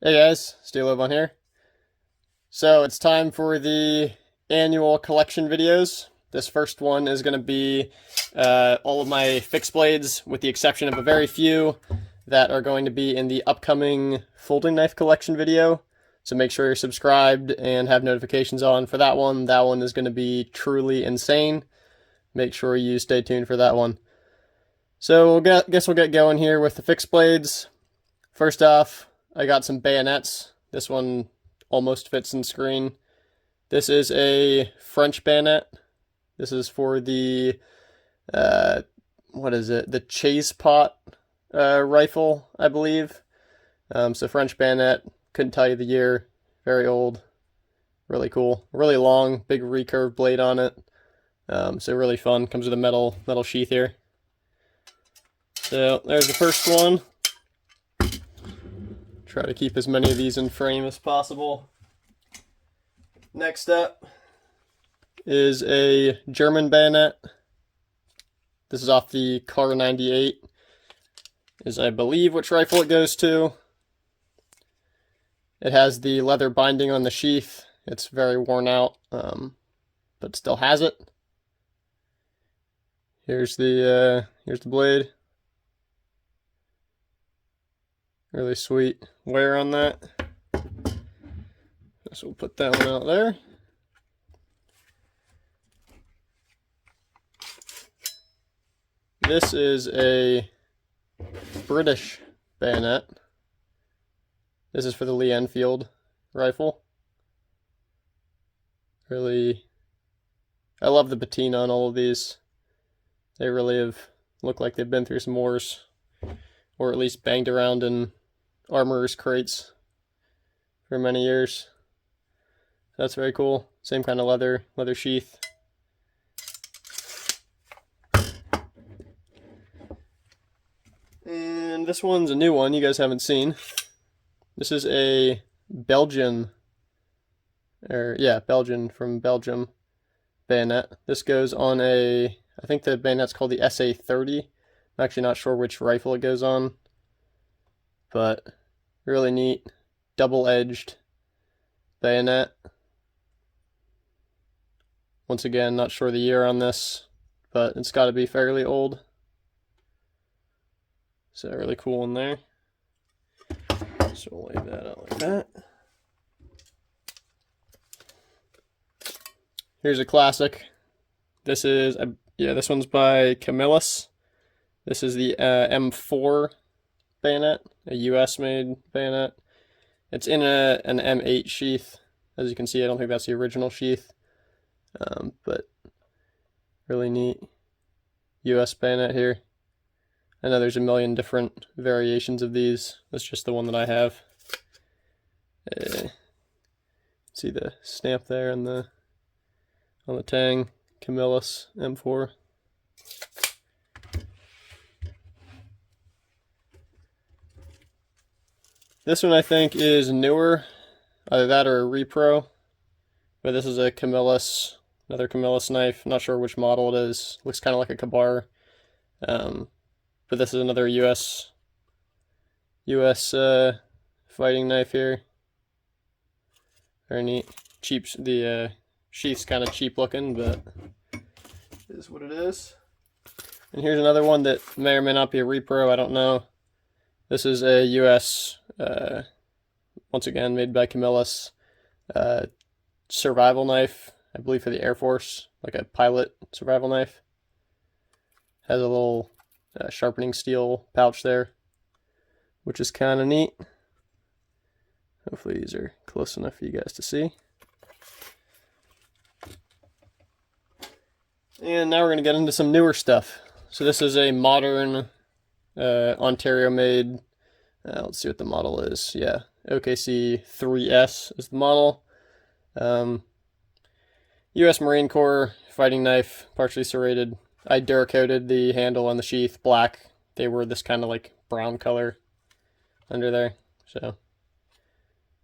Hey guys, Ovan here. So it's time for the annual collection videos. This first one is going to be all of my fixed blades, with the exception of a very few that are going to be in the upcoming folding knife collection video. So make sure you're subscribed and have notifications on for that one. That one is going to be truly insane. Make sure you stay tuned for that one. So guess we'll get going here with the fixed blades. First off, I got some bayonets. This one almost fits in screen. This is a French bayonet. This is for the, what is it? The chase pot rifle, I believe. So French bayonet, couldn't tell you the year. Very old. Really cool. Really long, big recurve blade on it. So really fun. Comes with a metal sheath here. So there's the first one. Try to keep as many of these in frame as possible. Next up is a German bayonet. This is off the Car 98, is I believe which rifle it goes to. It has the leather binding on the sheath. It's very worn out, but still has it. Here's the blade. Really sweet wear on that. So we'll put that one out there. This is a British bayonet. This is for the Lee Enfield rifle. Really, I love the patina on all of these. They really have looked like they've been through some wars, or at least banged around in armorer's crates for many years. That's very cool. Same kind of leather sheath. And this one's a new one you guys haven't seen. This is a Belgian from Belgium bayonet. This goes on a, I think the bayonet's called the SA-30. I'm actually not sure which rifle it goes on, but really neat, double-edged bayonet. Once again, not sure the year on this, but it's got to be fairly old. So really cool in there. So we'll lay that out like that. Here's a classic. This is, this one's by Camillus. This is the M4 bayonet, a US-made bayonet. It's in an M8 sheath. As you can see, I don't think that's the original sheath, but really neat US bayonet here. I know there's a million different variations of these. That's just the one that I have. See the stamp there on the tang, Camillus M4. This one I think is newer, either that or a repro, but this is a Camillus, another Camillus knife. I'm not sure which model it is. Looks kind of like a Kabar, but this is another US fighting knife here. Very neat. Cheap. The sheath's kind of cheap looking, but it is what it is. And here's another one that may or may not be a repro. I don't know. This is a US, once again, made by Camillus, survival knife, I believe for the Air Force, like a pilot survival knife. Has a little sharpening steel pouch there, which is kind of neat. Hopefully these are close enough for you guys to see. And now we're going to get into some newer stuff. So this is a modern Ontario-made, let's see what the model is. Yeah, OKC 3S is the model. US Marine Corps fighting knife, partially serrated. I Duracoated the handle and the sheath black. They were this kind of like brown color under there. So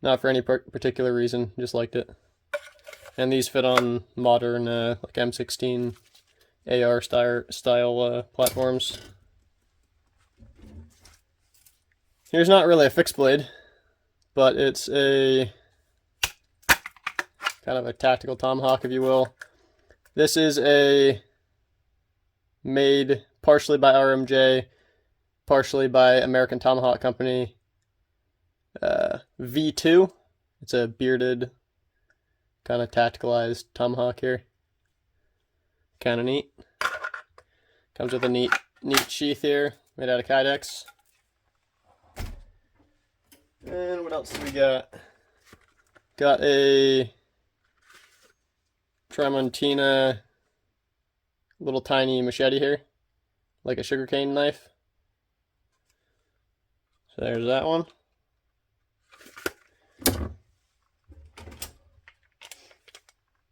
not for any particular reason, just liked it. And these fit on modern like M16 AR style platforms. Here's not really a fixed blade, but it's a kind of a tactical tomahawk, if you will. This is made partially by RMJ, partially by American Tomahawk Company. V2. It's a bearded, kind of tacticalized tomahawk here. Kind of neat. Comes with a neat sheath here, made out of kydex. And what else do we got? Got a Tramontina little tiny machete here, like a sugarcane knife. So there's that one.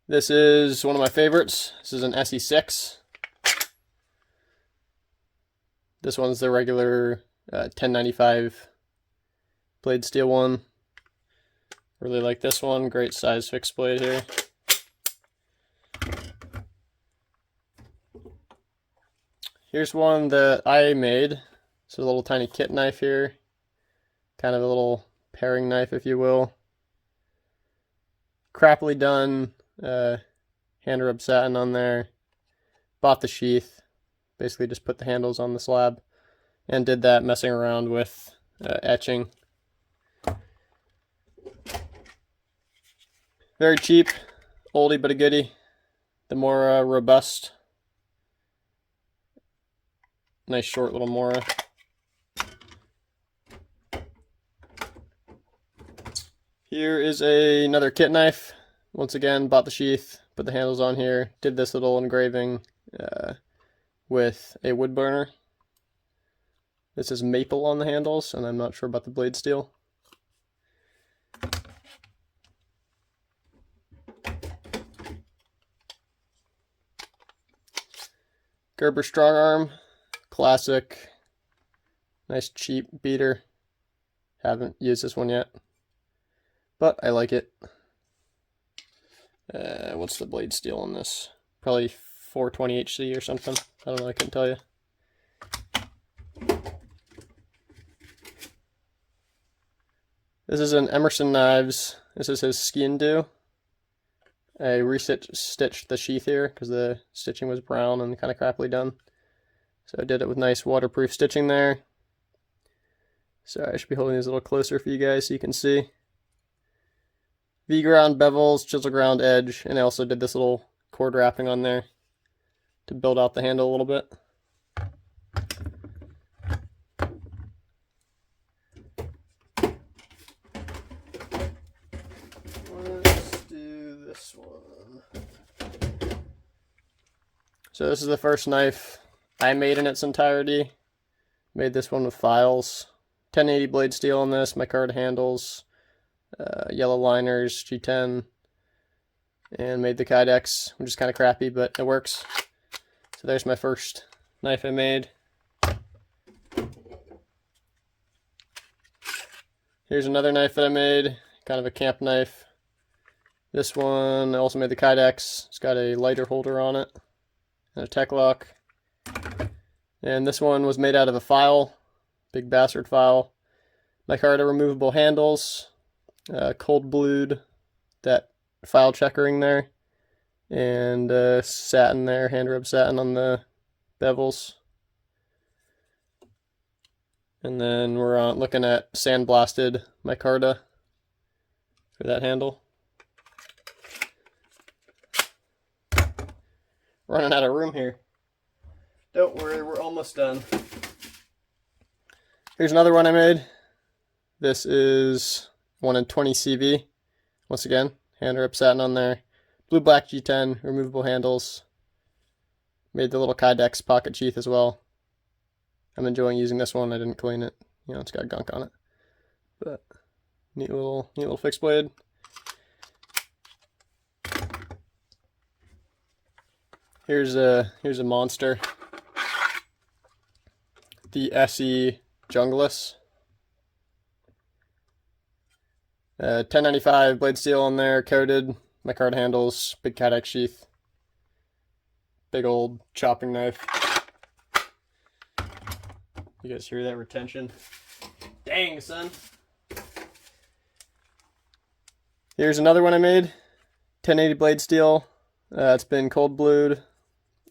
This is one of my favorites. This is an SE6. This one's the regular 1095 blade steel one. Really like this one. Great size fixed blade here. Here's one that I made. It's a little tiny kit knife here. Kind of a little paring knife, if you will. Crappily done. Hand rub satin on there. Bought the sheath. Basically just put the handles on the slab. And did that messing around with etching. Very cheap. Oldie but a goodie. The more robust. Nice short little Mora. Here is another kit knife. Once again, bought the sheath, put the handles on here, did this little engraving with a wood burner. This is maple on the handles, and I'm not sure about the blade steel. Gerber strong arm. Classic, nice cheap beater. Haven't used this one yet, but I like it. What's the blade steel on this? Probably 420 HC or something. I don't know, I couldn't tell you. This is an Emerson Knives. This is his ski and do. I stitched the sheath here because the stitching was brown and kind of crappily done. So I did it with nice waterproof stitching there. Sorry, I should be holding these a little closer for you guys so you can see. V-ground bevels, chisel ground edge, and I also did this little cord wrapping on there to build out the handle a little bit. Let's do this one. So this is the first knife I made in its entirety. Made this one with files. 1080 blade steel on this, micarta handles, yellow liners, G10, and made the kydex, which is kind of crappy, but it works. So there's my first knife I made. Here's another knife that I made, kind of a camp knife. This one, I also made the kydex. It's got a lighter holder on it, and a tech lock. And this one was made out of a file, big bastard file. Micarta removable handles, cold blued, that file checkering there, and satin there, hand rub satin on the bevels. And then we're looking at sandblasted micarta for that handle. Running out of room here. Don't worry, we're almost done. Here's another one I made. This is one in 20 CV. Once again, hand rub satin on there. Blue-black G10, removable handles. Made the little kydex pocket sheath as well. I'm enjoying using this one. I didn't clean it. You know, it's got gunk on it. But neat little fixed blade. Here's a monster. The SE Jungless. 1095 blade steel on there, coated, micarta handles, big kydex sheath, big old chopping knife. You guys hear that retention? Dang, son. Here's another one I made, 1080 blade steel. It's been cold blued,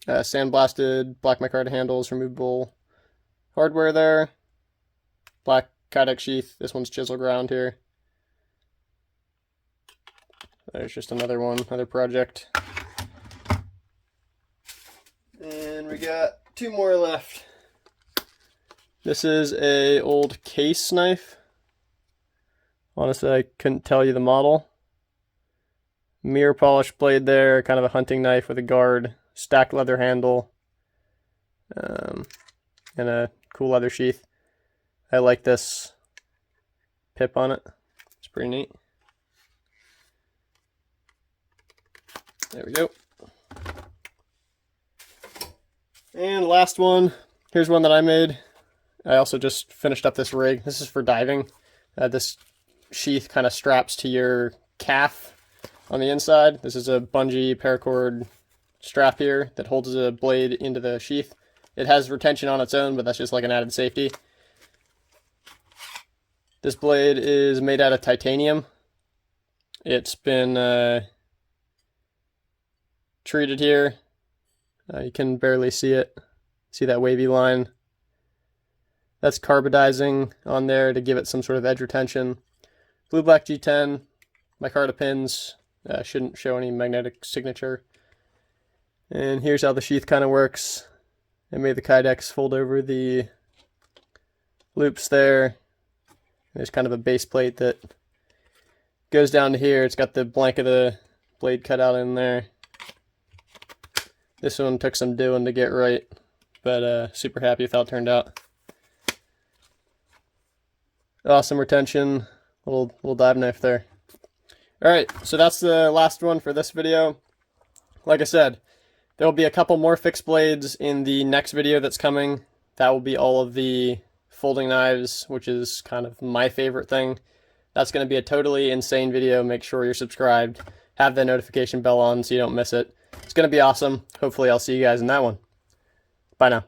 sandblasted, black micarta handles, removable hardware there, black kydex sheath. This one's chisel ground here. There's just another one, another project. And we got two more left. This is a old case knife. Honestly, I couldn't tell you the model. Mirror polish blade there, kind of a hunting knife with a guard, stacked leather handle, and a cool leather sheath. I like this pip on it. It's pretty neat. There we go. And last one, here's one that I made. I also just finished up this rig. This is for diving. This sheath kind of straps to your calf on the inside. This is a bungee paracord strap here that holds the blade into the sheath. It has retention on its own, but that's just like an added safety. This blade is made out of titanium. It's been treated here. You can barely see it. See that wavy line? That's carbidizing on there to give it some sort of edge retention. Blue black G10, micarta pins. Shouldn't show any magnetic signature. And here's how the sheath kind of works. I made the kydex fold over the loops there. There's kind of a base plate that goes down to here. It's got the blank of the blade cut out in there. This one took some doing to get right, but super happy with how it turned out. Awesome retention, little dive knife there. Alright, so that's the last one for this video. Like I said, there will be a couple more fixed blades in the next video that's coming. That will be all of the folding knives, which is kind of my favorite thing. That's going to be a totally insane video. Make sure you're subscribed. Have the notification bell on so you don't miss it. It's going to be awesome. Hopefully I'll see you guys in that one. Bye now.